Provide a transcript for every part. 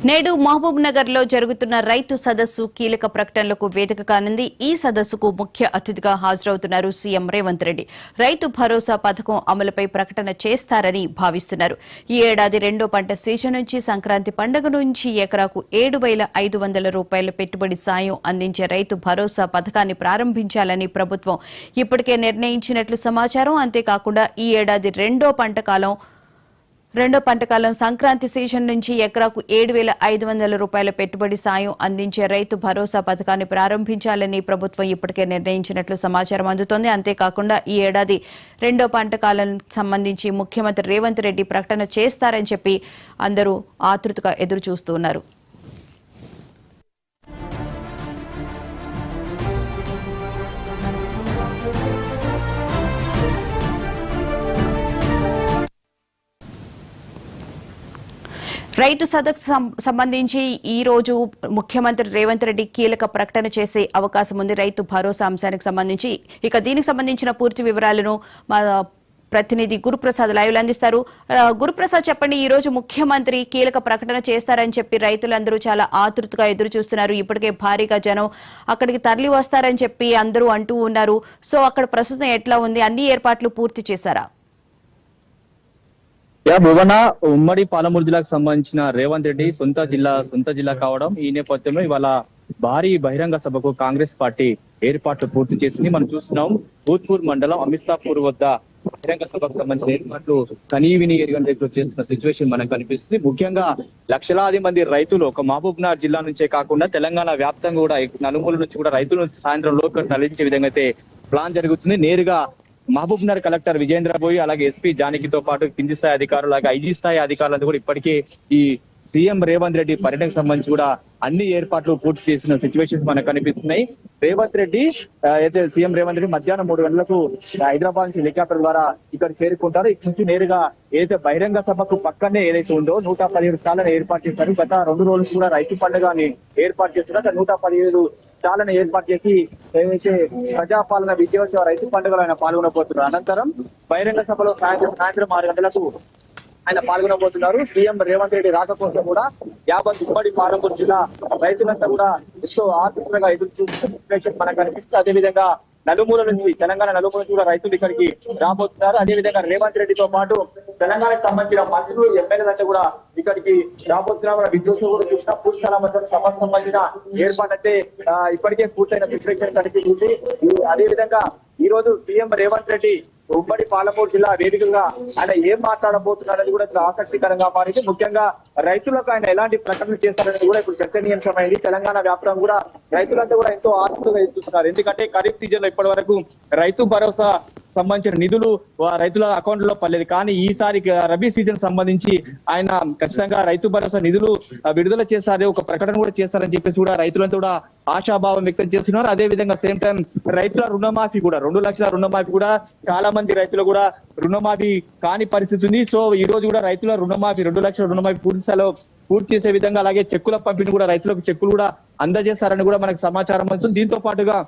నేడు మహబూబ్ నగర్ లో జరుగుతున్న రైతు సదస్సు కీలక ప్రకటనలకు వేదిక కానుంది. ఈ సదస్సుకు ముఖ్య అతిథిగా హాజరవుతున్నారు సీఎం రేవంత్ రెడ్డి. రైతు భరోసా పథకం అమలుపై ప్రకటన చేస్తారని భావిస్తున్నారు. ఈ ఏడాది రెండో పంట సీజన్ నుంచి సంక్రాంతి పండుగ నుంచి ఎకరాకు 7,500 రూపాయల పెట్టుబడి సాయం అందించే రైతు భరోసా పథకాన్ని ప్రారంభించాలని ప్రభుత్వం ఇప్పటికే నిర్ణయించినట్లు సమాచారం. అంతేకాకుండా ఈ ఏడాది రెండో పంట కాలం సంక్రాంతి సీజన్ నుంచి ఎకరాకు 7,500 రూపాయల పెట్టుబడి సాయం అందించే రైతు భరోసా పథకాన్ని ప్రారంభించాలని ప్రభుత్వం ఇప్పటికే నిర్ణయించినట్లు సమాచారం అందుతోంది. అంతేకాకుండా ఈ ఏడాది రెండో పంట కాలం సంబంధించి ముఖ్యమంత్రి రేవంత్ రెడ్డి ప్రకటన చేస్తారని చెప్పి అందరూ ఆతృతగా ఎదురు చూస్తున్నారు. రైతు సదస్సు సంబంధించి ఈ రోజు ముఖ్యమంత్రి రేవంత్ రెడ్డి కీలక ప్రకటన చేసే అవకాశం ఉంది. రైతు భరోసా అంశానికి సంబంధించి దీనికి సంబంధించిన పూర్తి వివరాలను మా ప్రతినిధి గురుప్రసాద్ లైవ్ లో అందిస్తారు. గురుప్రసాద్, చెప్పండి, ఈ రోజు ముఖ్యమంత్రి కీలక ప్రకటన చేస్తారని చెప్పి రైతులందరూ చాలా ఆతృతగా ఎదురు చూస్తున్నారు. ఇప్పటికే భారీగా జనం అక్కడికి తరలి వస్తారని చెప్పి అందరూ అంటూ ఉన్నారు. సో అక్కడ ప్రస్తుతం ఎట్లా ఉంది? అన్ని ఏర్పాట్లు పూర్తి చేశారా? భువన ఉమ్మడి పాలమూరు జిల్లాకు సంబంధించిన రేవంత్ రెడ్డి సొంత జిల్లా కావడం, ఈ నేపథ్యంలో ఇవాళ భారీ బహిరంగ సభకు కాంగ్రెస్ పార్టీ ఏర్పాట్లు పూర్తి చేసింది. మనం చూస్తున్నాం, భూత్పూర్ మండలం అమిస్తాపూర్ వద్ద బహిరంగ సభకు సంబంధించిన ఏర్పాట్లు కనీవిని ఎరుగని రైతులు చేస్తున్న సిచ్యువేషన్ మనకు కనిపిస్తుంది. ముఖ్యంగా లక్షలాది మంది రైతులు ఒక మహబూబ్ నగర్ జిల్లా నుంచే కాకుండా తెలంగాణ వ్యాప్తంగా కూడా నలుమూల నుంచి కూడా రైతుల నుంచి సాయంత్రం లోపల తరలించే విధంగా అయితే ప్లాన్ జరుగుతుంది. నేరుగా మహబూబ్ నగర్ కలెక్టర్ విజేంద్ర బోయి, అలాగే ఎస్పీ జానకితో పాటు కింది స్థాయి అధికారులు, అలాగే ఐజీ స్థాయి అధికారులంతా కూడా ఇప్పటికే ఈ సీఎం రేవంత్ రెడ్డి పర్యటనకు సంబంధించి కూడా అన్ని ఏర్పాట్లు పూర్తి చేసిన సిచ్యువేషన్స్ మనకు కనిపిస్తున్నాయి. అయితే సీఎం రేవంత్ రెడ్డి మధ్యాహ్నం 3 గంటలకు హైదరాబాద్ నుంచి హెలికాప్టర్ ద్వారా ఇక్కడ చేరుకుంటారు. ఇక్కడి నుంచి నేరుగా ఏదైతే బహిరంగ సభకు పక్కనే ఏదైతే ఉందో 117 స్థానాలను ఏర్పాటు చేశారు. గత 2 రోజులు కూడా రైతు పండుగని ఏర్పాటు చేస్తున్నారు. 117 స్థానాలను ఏర్పాటు చేసి ఏదైతే ప్రజాపాలన విజయోత్సవ రైతు పండుగలో ఆయన పాల్గొనబోతున్నారు. అనంతరం బహిరంగ సభలో సాయంత్రం 6 గంటలకు ఆయన పాల్గొనబోతున్నారు. సీఎం రేవంత్ రెడ్డి రాకపోతే కూడా యావత్ ఉమ్మడి పాలమూరు జిల్లా రైతులంతా కూడా ఎంతో ఆకర్షణగా ఎదురు చూసిన మనకు కనిపిస్తుంది. అదేవిధంగా నలుమూల నుంచి, తెలంగాణ నలుమూల నుంచి కూడా రైతులు ఇక్కడికి రాబోతున్నారు. అదేవిధంగా రేవంత్ రెడ్డితో పాటు తెలంగాణకు సంబంధించిన మంత్రులు, ఎమ్మెల్యేలంతా కూడా ఇక్కడికి రాబోతున్నారు. విద్యుత్ కూడా చూసిన పూర్తి సభకు సంబంధించిన ఏర్పాటు అయితే ఇప్పటికే పూర్తయిన సిచ్యువేషన్ కనిపిస్తుంది. అదేవిధంగా ఈ రోజు సీఎం రేవంత్ రెడ్డి ఉమ్మడి పాలమూరు జిల్లా వేదికగా ఆయన ఏం మాట్లాడబోతున్నారని కూడా ఇప్పుడు ఆసక్తికరంగా మారింది. ముఖ్యంగా రైతులకు ఆయన ఎలాంటి ప్రకటన చేస్తారని కూడా ఇప్పుడు చర్చనీయాంశమైంది. తెలంగాణ వ్యాప్తంగా కూడా రైతులంతా కూడా ఎంతో ఆసక్తిగా ఎదుగుతున్నారు. ఎందుకంటే ఖరీఫ్ సీజన్ లో ఇప్పటి వరకు రైతు భరోసా సంబంధించిన నిధులు రైతుల అకౌంట్ లో పడలేదు. కానీ ఈసారి రబీ సీజన్ సంబంధించి ఆయన ఖచ్చితంగా రైతు భరోసా నిధులు విడుదల చేశారు, ఒక ప్రకటన కూడా చేస్తారని చెప్పేసి కూడా రైతులంతా కూడా ఆశాభావం వ్యక్తం చేస్తున్నారు. అదే విధంగా సేమ్ టైం రైతుల రుణమాఫీ కూడా 2 లక్షల రుణమాఫీ కూడా చాలా మంది రైతులు కూడా రుణమాఫీ కాని పరిస్థితి ఉంది. సో ఈ రోజు కూడా రైతుల రుణమాఫీ 2 లక్షల రుణమాఫీ పూర్తి చేసే విధంగా, అలాగే చెక్కుల పంపిణీ కూడా రైతులకు చెక్కులు కూడా అందజేస్తారని కూడా మనకు సమాచారం అవుతుంది. దీంతో పాటుగా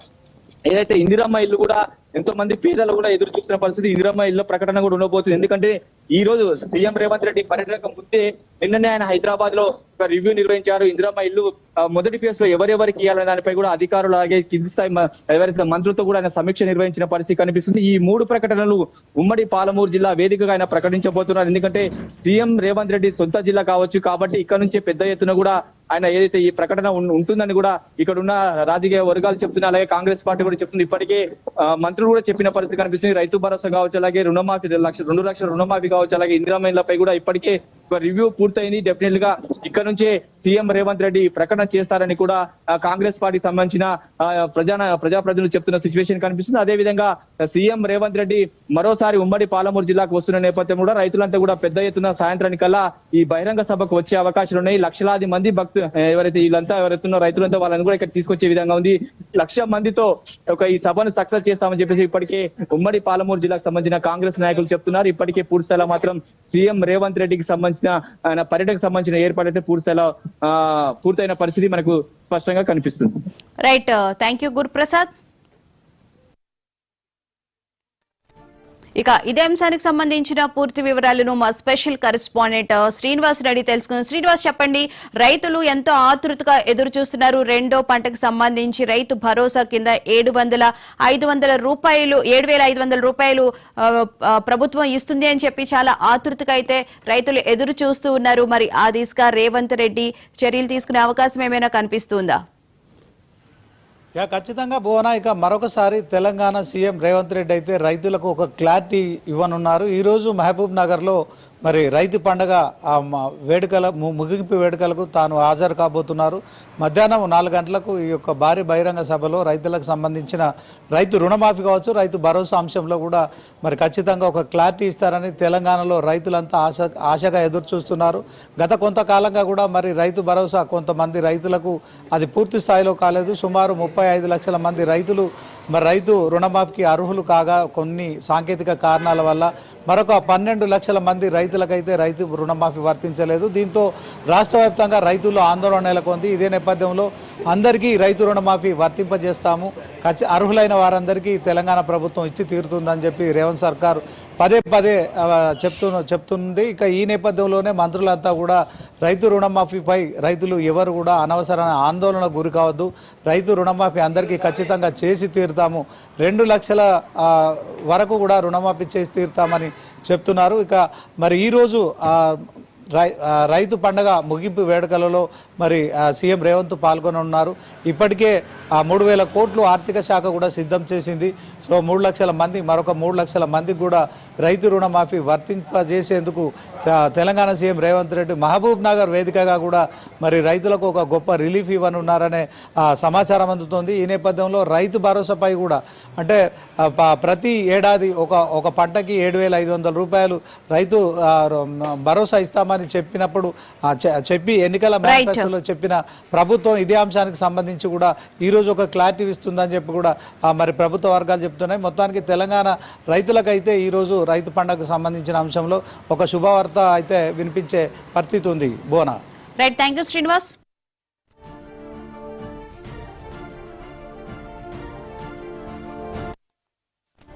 ఏదైతే ఇందిరమ్మ ఇల్లు కూడా ఎంతో మంది పేదలు కూడా ఎదురు చూస్తున్న పరిస్థితి, ఇందిరమ్మ ఇల్లు ప్రకటన కూడా ఉండబోతుంది. ఎందుకంటే ఈ రోజు సీఎం రేవంత్ రెడ్డి పర్యటనకు ముందే నిన్ననే ఆయన హైదరాబాద్ లో ఒక రివ్యూ నిర్వహించారు. ఇందిరమ్మ ఇల్లు మొదటి ఫేజ్ లో ఎవరెవరికి ఇవ్వాలనే దానిపై కూడా అధికారులు, అలాగే కింది స్థాయి ఎవరైతే మంత్రులతో కూడా ఆయన సమీక్ష నిర్వహించిన పరిస్థితి కనిపిస్తుంది. ఈ 3 ప్రకటనలు ఉమ్మడి పాలమూరు జిల్లా వేదికగా ఆయన ప్రకటించబోతున్నారు. ఎందుకంటే సీఎం రేవంత్ రెడ్డి సొంత జిల్లా కావచ్చు కాబట్టి ఇక్కడ నుంచే పెద్ద ఎత్తున కూడా ఆయన ఏదైతే ఈ ప్రకటన ఉంటుందని కూడా ఇక్కడ ఉన్న రాజకీయ వర్గాలు చెప్తున్నాయి, అలాగే కాంగ్రెస్ పార్టీ కూడా చెప్తుంది. ఇప్పటికే మంత్రులు కూడా చెప్పిన పరిస్థితి కనిపిస్తుంది. రైతు భరోసా కావచ్చు, అలాగే రుణమాఫీ 2 లక్షల రుణమాఫీ కావచ్చు, అలాగే ఇందిరమ్మ ఇళ్లపై కూడా ఇప్పటికే రివ్యూ పూర్తయింది. డెఫినెట్ గా ఇక్కడ నుంచే సీఎం రేవంత్ రెడ్డి ప్రకటన చేస్తారని కూడా కాంగ్రెస్ పార్టీకి సంబంధించిన ప్రజాప్రతినిధులు చెప్తున్న సిచ్యువేషన్ కనిపిస్తుంది. అదే విధంగా సీఎం రేవంత్ రెడ్డి మరోసారి ఉమ్మడి పాలమూరు జిల్లాకు వస్తున్న నేపథ్యం కూడా రైతులంతా కూడా పెద్ద ఎత్తున సాయంత్రానికల్లా ఈ బహిరంగ సభకు వచ్చే అవకాశాలు ఉన్నాయి. లక్షలాది మంది ఎవరైతే రైతులంతా వాళ్ళని కూడా ఇక్కడ తీసుకొచ్చే విధంగా ఉంది. 1,00,000 మందితో ఈ సభను సక్సెస్ చేస్తామని చెప్పేసి ఇప్పటికే ఉమ్మడి పాలమూరు జిల్లాకు సంబంధించిన కాంగ్రెస్ నాయకులు చెప్తున్నారు. ఇప్పటికే పూర్తిస్థాయిలో మాత్రం సీఎం రేవంత్ రెడ్డికి సంబంధించిన ఆయన పర్యటనకు సంబంధించిన ఏర్పాటైతే పూర్తయిన పరిస్థితి మనకు స్పష్టంగా కనిపిస్తుంది. Right, thank you Guruprasad. ఇక ఇదే అంశానికి సంబంధించిన పూర్తి వివరాలను మా స్పెషల్ కరెస్పాండెంట్ శ్రీనివాస్ రెడ్డి తెలుసుకుందాం. శ్రీనివాస్, చెప్పండి, రైతులు ఎంతో ఆతృతగా ఎదురు చూస్తున్నారు. రెండో పంటకు సంబంధించి రైతు భరోసా కింద 7,500 రూపాయలు ప్రభుత్వం ఇస్తుంది అని చెప్పి చాలా ఆతృతగా అయితే రైతులు ఎదురు చూస్తూ ఉన్నారు. మరి ఆ దిశగా రేవంత్ రెడ్డి చర్యలు తీసుకునే అవకాశం ఏమైనా కనిపిస్తుందా? ఖచ్చితంగా భువన, ఇక మరొకసారి తెలంగాణ సీఎం రేవంత్ రెడ్డి అయితే రైతులకు ఒక క్లారిటీ ఇవ్వనున్నారు. ఈరోజు మహబూబ్ నగర్లో మరి రైతు పండగ వేడుకల ముగింపు వేడుకలకు తాను హాజరు కాబోతున్నారు. మధ్యాహ్నం 4 గంటలకు ఈ యొక్క భారీ బహిరంగ సభలో రైతులకు సంబంధించిన రైతు రుణమాఫీ కావచ్చు, రైతు భరోసా అంశంలో కూడా మరి ఖచ్చితంగా ఒక క్లారిటీ ఇస్తారని తెలంగాణలో రైతులంతా ఆశగా ఎదురు చూస్తున్నారు. గత కొంతకాలంగా కూడా మరి రైతు భరోసా కొంతమంది రైతులకు అది పూర్తి స్థాయిలో కాలేదు. సుమారు 35 లక్షల మంది రైతులు మరి రైతు రుణమాఫీకి అర్హులు కాగా కొన్ని సాంకేతిక కారణాల వల్ల మరొక 12 లక్షల మంది రైతులకైతే రైతు రుణమాఫీ వర్తించలేదు. దీంతో రాష్ట్ర వ్యాప్తంగా రైతులు ఆందోళన నెలకొంది. ఇదే నేపథ్యంలో అందరికీ రైతు రుణమాఫీ వర్తింపజేస్తాము, అర్హులైన వారందరికీ తెలంగాణ ప్రభుత్వం ఇచ్చి తీరుతుందని చెప్పి రేవంత్ సర్కార్ పదే చెప్తుంది. ఇక ఈ నేపథ్యంలోనే మంత్రులంతా కూడా రైతు రుణమాఫీపై రైతులు ఎవరు కూడా అనవసరమైన ఆందోళనకు గురి కావద్దు, రైతు రుణమాఫీ అందరికీ ఖచ్చితంగా చేసి తీరుతాము, 2 లక్షల వరకు కూడా రుణమాఫీ చేసి తీరుతామని చెప్తున్నారు. ఇక మరి ఈరోజు రైతు పండగ ముగింపు వేడుకలలో మరి సీఎం రేవంత్ పాల్గొనున్నారు. ఇప్పటికే 3,000 కోట్లు ఆర్థిక శాఖ కూడా సిద్ధం చేసింది. సో 3 లక్షల మంది, మరొక 3 లక్షల మందికి కూడా రైతు రుణమాఫీ వర్తింపజేసేందుకు తెలంగాణ సీఎం రేవంత్ రెడ్డి మహబూబ్ నగర్ వేదికగా కూడా మరి రైతులకు ఒక గొప్ప రిలీఫ్ ఇవ్వనున్నారనే సమాచారం అందుతోంది. ఈ నేపథ్యంలో రైతు భరోసాపై కూడా అంటే ప్రతి ఏడాది ఒక పంటకి 7,500 రూపాయలు రైతు భరోసా ఇస్తామని చెప్పి ఎన్నికల మేనిఫెస్టోలో చెప్పిన ప్రభుత్వం ఇదే అంశానికి సంబంధించి కూడా ఈ రోజు ఒక క్లారిటీ ఇస్తుందని చెప్పి కూడా మరి ప్రభుత్వ వర్గాలు చెప్తున్నాయి. మొత్తానికి తెలంగాణ రైతులకైతే ఈ రోజు రైతు పండుగకు సంబంధించిన అంశంలో ఒక శుభవార్త అయితే వినిపించే పరిస్థితి ఉంది. బోనా. Right, thank you Srinivas.